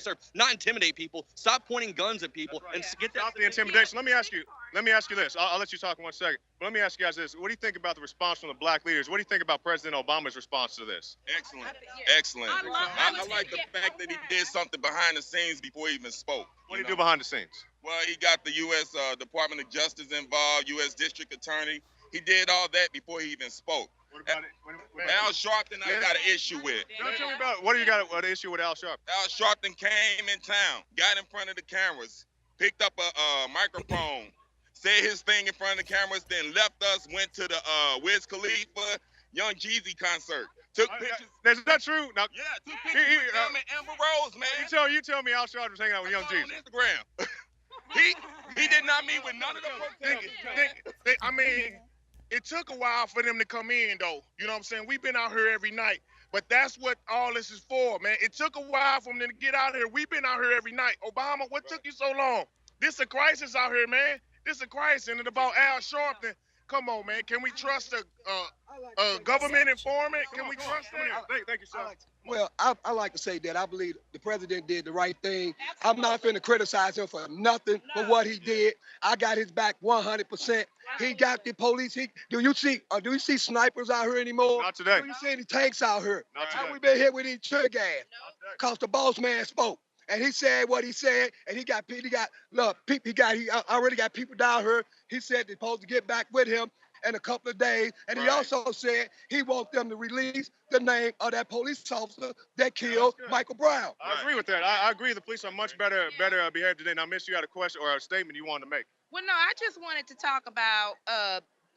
serve, not intimidate people. Stop pointing guns at people and get that. Stop the intimidation. Let me ask you this. I'll let you talk in 1 second. But let me ask you guys this. What do you think about the response from the black leaders? What do you think about President Obama's response to this? Excellent. Excellent. I like the fact that he did something behind the scenes before he even spoke. What did he do behind the scenes? Well, he got the U.S. Department of Justice involved, U.S. District Attorney. He did all that before he even spoke. What about Al Sharpton, I got an issue with. Tell me about what do you got an issue with Al Sharpton? Al Sharpton came in town, got in front of the cameras, picked up a microphone, said his thing in front of the cameras, then left us, went to the Wiz Khalifa, Young Jeezy concert. Took pictures. Is that true? Now, yeah, took pictures with him and Amber Rose, man. You tell me Al Sharpton was hanging out with Young Jeezy. On Instagram. he did not meet with none of the protesters. I mean, it took a while for them to come in, though. You know what I'm saying? We've been out here every night. But that's what all this is for, man. It took a while for them to get out here. We've been out here every night. Obama, what took you so long? This a crisis out here, man. This a crisis. And it's about Al Sharpton. Come on, man. Can we trust a government informant? Can we trust him? Thank you, sir. Well, I like to say that I believe the president did the right thing. I'm not finna criticize him for nothing for what he did. I got his back 100%. He got the police. Do you see snipers out here anymore? Not today. Do you see any tanks out here? Not today. We been hit with these tear gas. Cause the boss man spoke. And he said what he said, and he already got people down here. He said they're supposed to get back with him in a couple of days. And he also said he wants them to release the name of that police officer that killed Michael Brown. I agree with that. I agree the police are much better behaved today. Now, Miss, you had a question or a statement you wanted to make. Well, no, I just wanted to talk about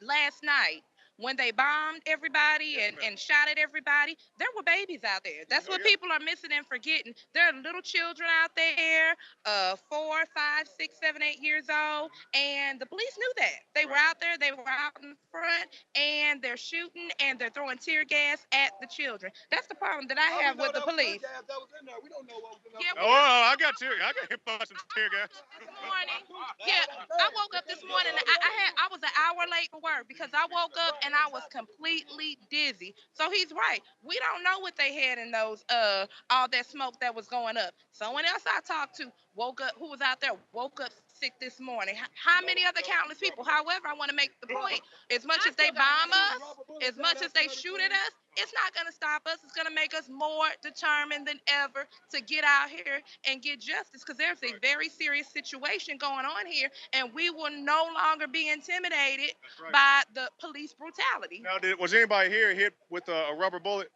last night. When they bombed everybody and shot at everybody, there were babies out there. That's what people are missing and forgetting. There are little children out there, 4, 5, 6, 7, 8 years old, and the police knew that. They were out there, they were out in front, and they're shooting and they're throwing tear gas at the children. That's the problem that I have with the police. We don't know what was in there. I got hit by some tear gas. This morning, I woke up this morning. I was an hour late for work because I woke up and I was completely dizzy. So he's right. We don't know what they had in those, all that smoke that was going up. Someone else I talked to woke up, who was out there, woke up sick this morning. How many other countless people? However, I want to make the point. As much as they bomb us, as much as they shoot at us, it's not going to stop us. It's going to make us more determined than ever to get out here and get justice, because there's a very serious situation going on here, and we will no longer be intimidated by the police brutality. Now, was anybody here hit with a rubber bullet?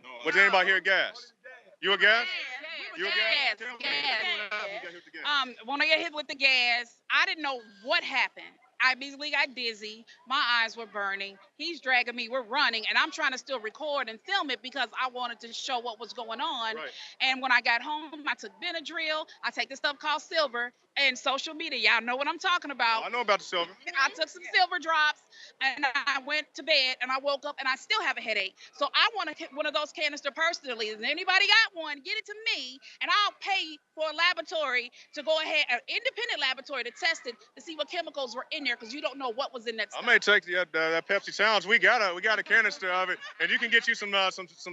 No. Was anybody here gas? You a gas? You a gas? When I got hit with the gas, I didn't know what happened. I immediately got dizzy. My eyes were burning. He's dragging me. We're running, and I'm trying to still record and film it because I wanted to show what was going on. Right. And when I got home, I took Benadryl. I take this stuff called silver and social media. Y'all know what I'm talking about. I know about the silver. I took some silver drops, and I went to bed, and I woke up, and I still have a headache. So I want one of those canister personally. If anybody got one, get it to me, and I'll pay for a laboratory to go ahead, an independent laboratory to test it to see what chemicals were in there, because you don't know what was in that stuff. I may take that Pepsi Sounds. We got a canister of it, and you can get you some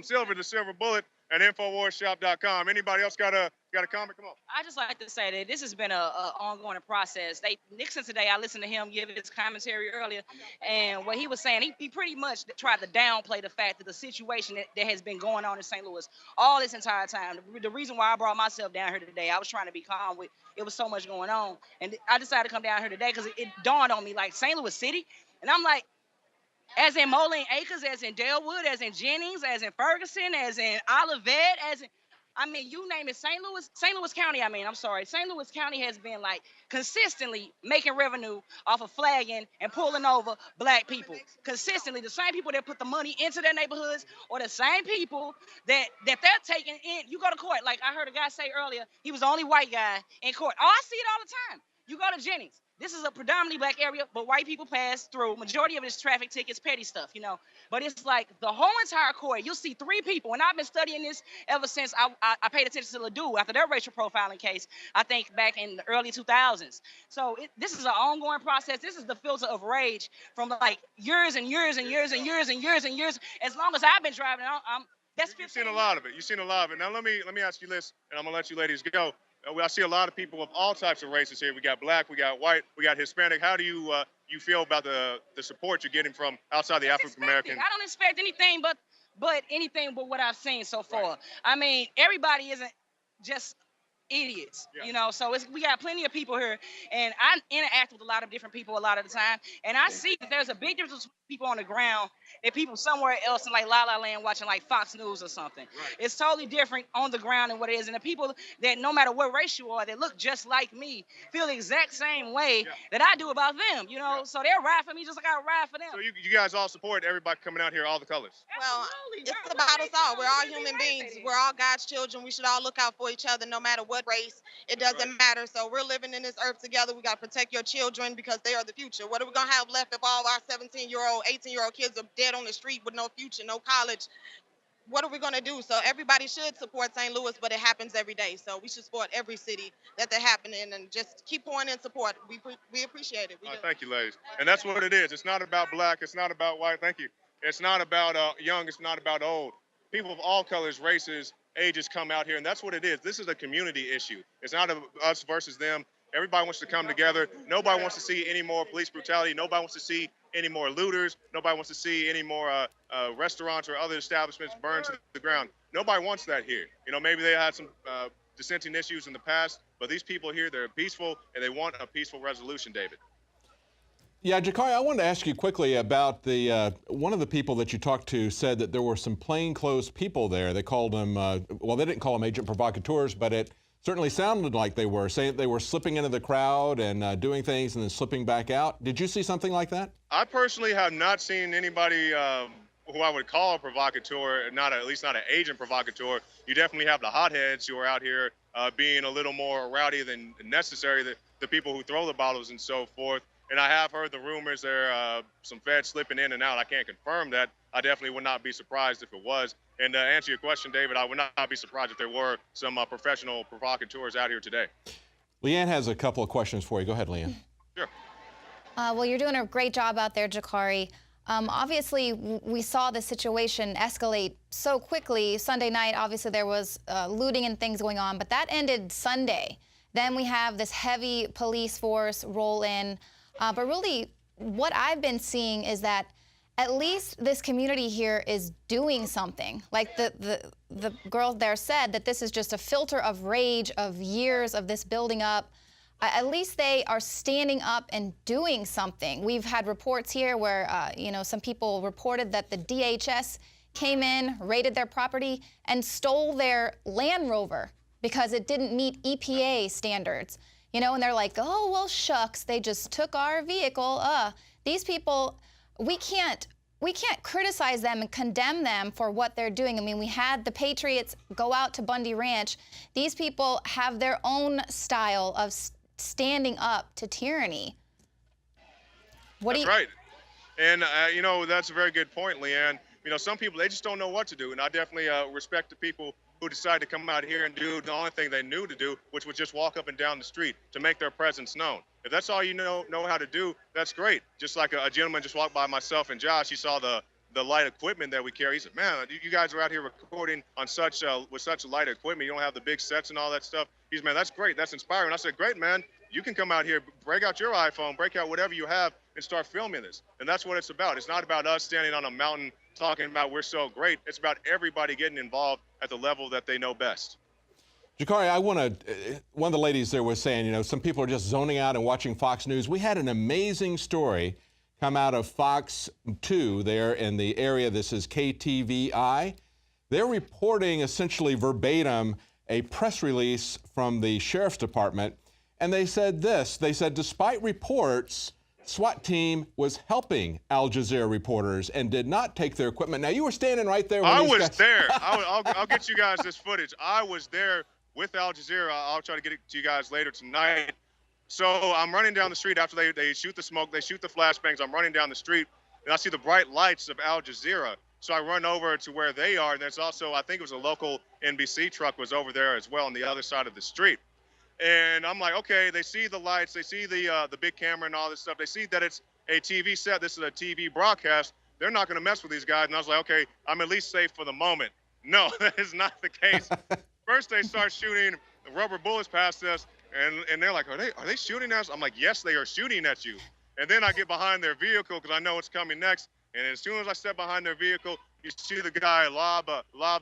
silver, the silver bullet, at INFOWARSshop.com. Anybody else got a comment? Come on. I just like to say that this has been a ongoing process. Nixon today, I listened to him give his commentary earlier, and what he was saying, he pretty much tried to downplay the fact that the situation that has been going on in St. Louis all this entire time. The reason why I brought myself down here today, I was trying to be calm with, it was so much going on, and I decided to come down here today because it dawned on me, like, St. Louis City, and I'm like, as in Moline Acres, as in Delwood, as in Jennings, as in Ferguson, as in Olivet, you name it, St. Louis County, St. Louis County has been, like, consistently making revenue off of flagging and pulling over black people. Consistently, the same people that put the money into their neighborhoods or the same people that they're taking in. You go to court, like I heard a guy say earlier, he was the only white guy in court. Oh, I see it all the time. You go to Jennings. This is a predominantly black area, but white people pass through. Majority of it is traffic tickets, petty stuff, But it's like the whole entire court, you'll see 3 people, and I've been studying this ever since I paid attention to Ladue after their racial profiling case, I think back in the early 2000s. So this is an ongoing process. This is the filter of rage from like years and years and years and years and years and years. As long as I've been driving, That's You've 15 seen a lot of it. You've seen a lot of it. Now let me ask you this, and I'm gonna let you ladies go. I see a lot of people of all types of races here. We got black, we got white, we got Hispanic. How do you feel about the support you're getting from outside the African American? I don't expect anything but anything but what I've seen so far. Right. I mean, everybody isn't just idiots, Yeah. you know. So we got plenty of people here, and I interact with a lot of different people a lot of the time, and I see that there's a big difference between people on the ground and people somewhere else in like La La Land watching like Fox News or something. Right. It's totally different on the ground than what it is, and the people that no matter what race you are, that look just like me, feel the exact same way that I do about them, you know. So they'll ride for me just like I ride for them. So you guys all support everybody coming out here, all the colors. Well, it's about us all. We're all human beings. We're all God's children. We should all look out for each other no matter what race. It doesn't matter. So we're living in this earth together. We got to protect your children because they are the future. What are we going to have left if all our 17-year-old, 18-year-old kids are dead on the street with no future, no college? What are we going to do? So everybody should support St. Louis, but it happens every day. So we should support every city that they happen in and just keep pouring in support. We appreciate it. Thank you, ladies. And that's what it is. It's not about black. It's not about white. Thank you. It's not about young. It's not about old. People of all colors, races, ages come out here, and that's what it is. This is a community issue. It's not us versus them. Everybody wants to come together. Nobody wants to see any more police brutality. Nobody wants to see any more looters. Nobody wants to see any more restaurants or other establishments burned to the ground. Nobody wants that here. You know, maybe they had some dissenting issues in the past, but these people here, they're peaceful, and they want a peaceful resolution, David. Yeah, Jakari, I wanted to ask you quickly about the one of the people that you talked to said that there were some plainclothes people there. They called them, well, they didn't call them agent provocateurs, but it certainly sounded like they were, saying they were slipping into the crowd and doing things and then slipping back out. Did you see something like that? I personally have not seen anybody who I would call a provocateur, at least not an agent provocateur. You definitely have the hotheads who are out here being a little more rowdy than necessary, the people who throw the bottles and so forth. And I have heard the rumors there are some feds slipping in and out. I can't confirm that. I definitely would not be surprised if it was. And to answer your question, David, I would not be surprised if there were some professional provocateurs out here today. Leanne has a couple of questions for you. Go ahead, Leanne. Sure. Well, you're doing a great job out there, Jakari. Obviously, we saw the situation escalate so quickly. Sunday night, obviously, there was looting and things going on, but that ended Sunday. Then we have this heavy police force roll in. But really, what I've been seeing is that at least this community here is doing something. Like the girl there said, that this is just a filter of rage of years of this building up. At least they are standing up and doing something. We've had reports here where, some people reported that the DHS came in, raided their property, and stole their Land Rover because it didn't meet EPA standards. And they're like, oh, well, shucks, they just took our vehicle. These people, we can't criticize them and condemn them for what they're doing. I mean, we had the Patriots go out to Bundy Ranch. These people have their own style of standing up to tyranny. That's right. And, that's a very good point, Leanne. Some people, they just don't know what to do. And I definitely respect the people who decided to come out here and do the only thing they knew to do, which was just walk up and down the street to make their presence known. If that's all you know how to do, that's great. Just like a gentleman just walked by myself and Josh, he saw the light equipment that we carry. He said, man, you guys are out here recording on with such light equipment. You don't have the big sets and all that stuff. He said, man, that's great. That's inspiring. I said, great, man. You can come out here, break out your iPhone, break out whatever you have, and start filming this. And that's what it's about. It's not about us standing on a mountain talking about we're so great. It's about everybody getting involved at the level that they know best. Jakari, one of the ladies there was saying, some people are just zoning out and watching Fox News. We had an amazing story come out of Fox 2 there in the area. This is KTVI. They're reporting essentially verbatim a press release from the Sheriff's Department. And they said this, despite reports, SWAT team was helping Al Jazeera reporters and did not take their equipment. Now, you were standing right there. I was there. I'll get you guys this footage. I was there with Al Jazeera. I'll try to get it to you guys later tonight. So I'm running down the street after they shoot the smoke, they shoot the flashbangs. I'm running down the street, and I see the bright lights of Al Jazeera. So I run over to where they are, and there's also, I think it was a local NBC truck was over there as well on the other side of the street. And I'm like, okay, they see the lights, they see the big camera and all this stuff. They see that it's a TV set, this is a TV broadcast. They're not going to mess with these guys. And I was like, okay, I'm at least safe for the moment. No, that is not the case. First, they start shooting rubber bullets past us, and they're like, are they shooting at us? I'm like, yes, they are shooting at you. And then I get behind their vehicle because I know what's coming next. And as soon as I step behind their vehicle, you see the guy lob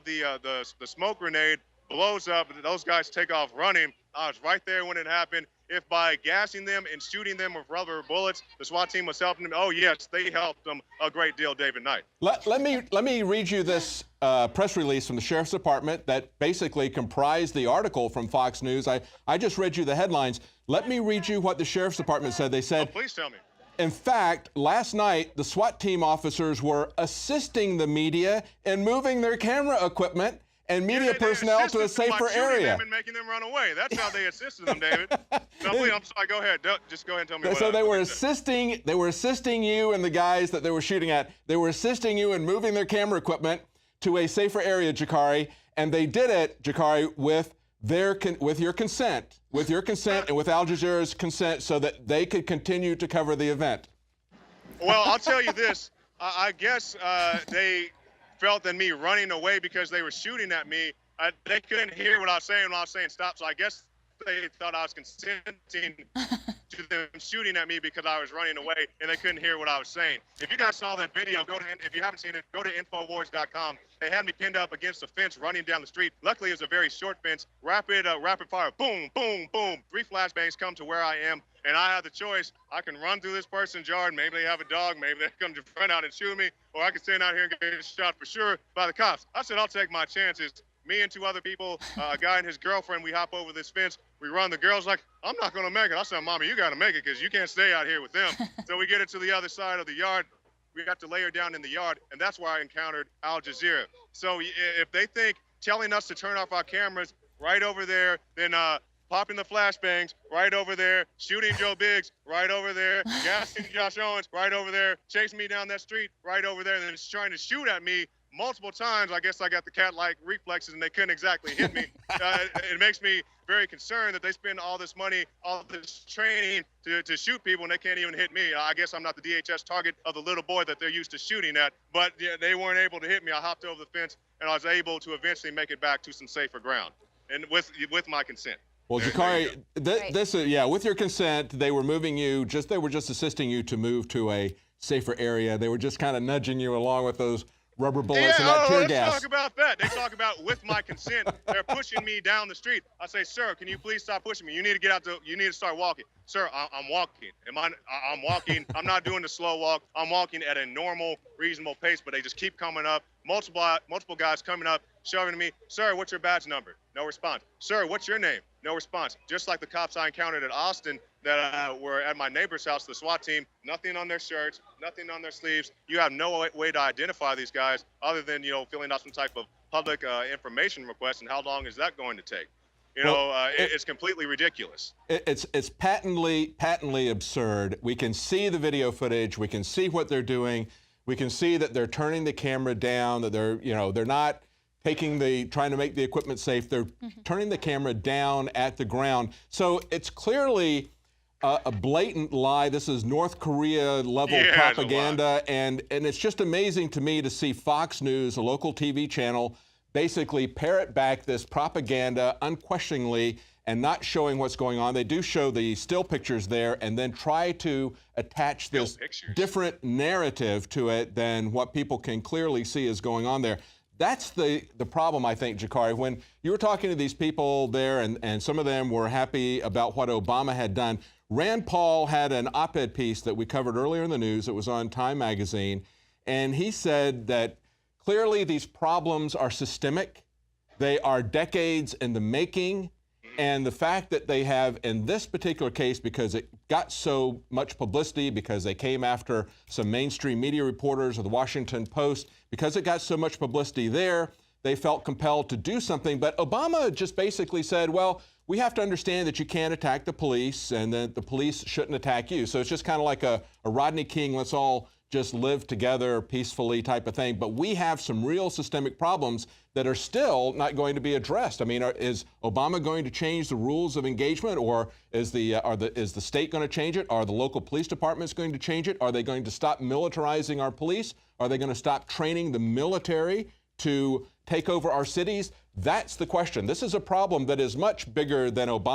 the smoke grenade, blows up, and those guys take off running. I was right there when it happened. If by gassing them and shooting them with rubber bullets, the SWAT team was helping them, oh yes, they helped them a great deal, David Knight. Let me read you this press release from the Sheriff's Department that basically comprised the article from Fox News. I just read you the headlines. Let me read you what the Sheriff's Department said. They said, oh, please tell me. In fact, last night, the SWAT team officers were assisting the media in moving their camera equipment and media personnel to a safer area. And making them run away. That's how they assisted them, David. No, please, I'm sorry. Go ahead. Just go ahead and tell me. So they were assisting. They were assisting you and the guys that they were shooting at. They were assisting you in moving their camera equipment to a safer area, Jakari, and they did it, Jakari, with your consent, and with Al Jazeera's consent, so that they could continue to cover the event. Well, I'll tell you this. I guess they felt that me running away because they were shooting at me, they couldn't hear what I was saying when I was saying stop. So I guess they thought I was consenting to them shooting at me because I was running away, and they couldn't hear what I was saying. If you guys saw that video, if you haven't seen it, go to INFOWARS.com. They had me pinned up against a fence running down the street. Luckily, it was a very short fence. Rapid fire, boom, boom, boom. 3 flashbangs come to where I am, and I have the choice. I can run through this person's yard. Maybe they have a dog. Maybe they come to run out and shoot me, or I can stand out here and get shot for sure by the cops. I said, I'll take my chances. Me and 2 other people, a guy and his girlfriend, we hop over this fence. We run. The girl's like, I'm not going to make it. I said, Mommy, you got to make it because you can't stay out here with them. So we get it to the other side of the yard. We got to lay her down in the yard, and that's where I encountered Al Jazeera. So if they think telling us to turn off our cameras right over there, then popping the flashbangs right over there, shooting Joe Biggs right over there, gassing Josh Owens right over there, chasing me down that street right over there, and then trying to shoot at me multiple times. I guess I got the cat-like reflexes and they couldn't exactly hit me. It makes me very concerned that they spend all this money, all this training to shoot people and they can't even hit me. I guess I'm not the DHS target of the little boy that they're used to shooting at, but yeah, they weren't able to hit me. I hopped over the fence and I was able to eventually make it back to some safer ground, and with my consent. Well, Jakari, with your consent, they were moving you, they were just assisting you to move to a safer area. They were just kind of nudging you along with those rubber bullets and that tear gas. Let's talk about that. They talk about with my consent. They're pushing me down the street. I say, sir, can you please stop pushing me? You need to get out. You need to start walking. Sir, I'm walking. I'm walking. I'm not doing the slow walk. I'm walking at a normal, reasonable pace, but they just keep coming up. Multiple guys coming up, shoving me. Sir, what's your badge number? No response. Sir, what's your name? No response. Just like the cops I encountered at Austin that were at my neighbor's house, the SWAT team, nothing on their shirts, nothing on their sleeves. You have no way to identify these guys other than, filling out some type of public information request. And how long is that going to take? It's completely ridiculous. It's patently absurd. We can see the video footage. We can see what they're doing. We can see that they're turning the camera down, that they're not trying to make the equipment safe. They're turning the camera down at the ground. So it's clearly a blatant lie. This is North Korea level propaganda. And it's just amazing to me to see Fox News, a local TV channel, basically parrot back this propaganda unquestioningly and not showing what's going on. They do show the still pictures there and then try to attach this different narrative to it than what people can clearly see is going on there. That's the problem, I think, Jakari. When you were talking to these people there and some of them were happy about what Obama had done, Rand Paul had an op-ed piece that we covered earlier in the news. It was on Time magazine, and he said that clearly these problems are systemic. They are decades in the making. And the fact that they have, in this particular case, because it got so much publicity, because they came after some mainstream media reporters of the Washington Post, because it got so much publicity there, they felt compelled to do something. But Obama just basically said, well, we have to understand that you can't attack the police and that the police shouldn't attack you. So it's just kind of like a Rodney King, let's all just live together peacefully type of thing. But we have some real systemic problems that are still not going to be addressed. I mean, is Obama going to change the rules of engagement, or is the state going to change it? Are the local police departments going to change it? Are they going to stop militarizing our police? Are they going to stop training the military to take over our cities? That's the question. This is a problem that is much bigger than Obama.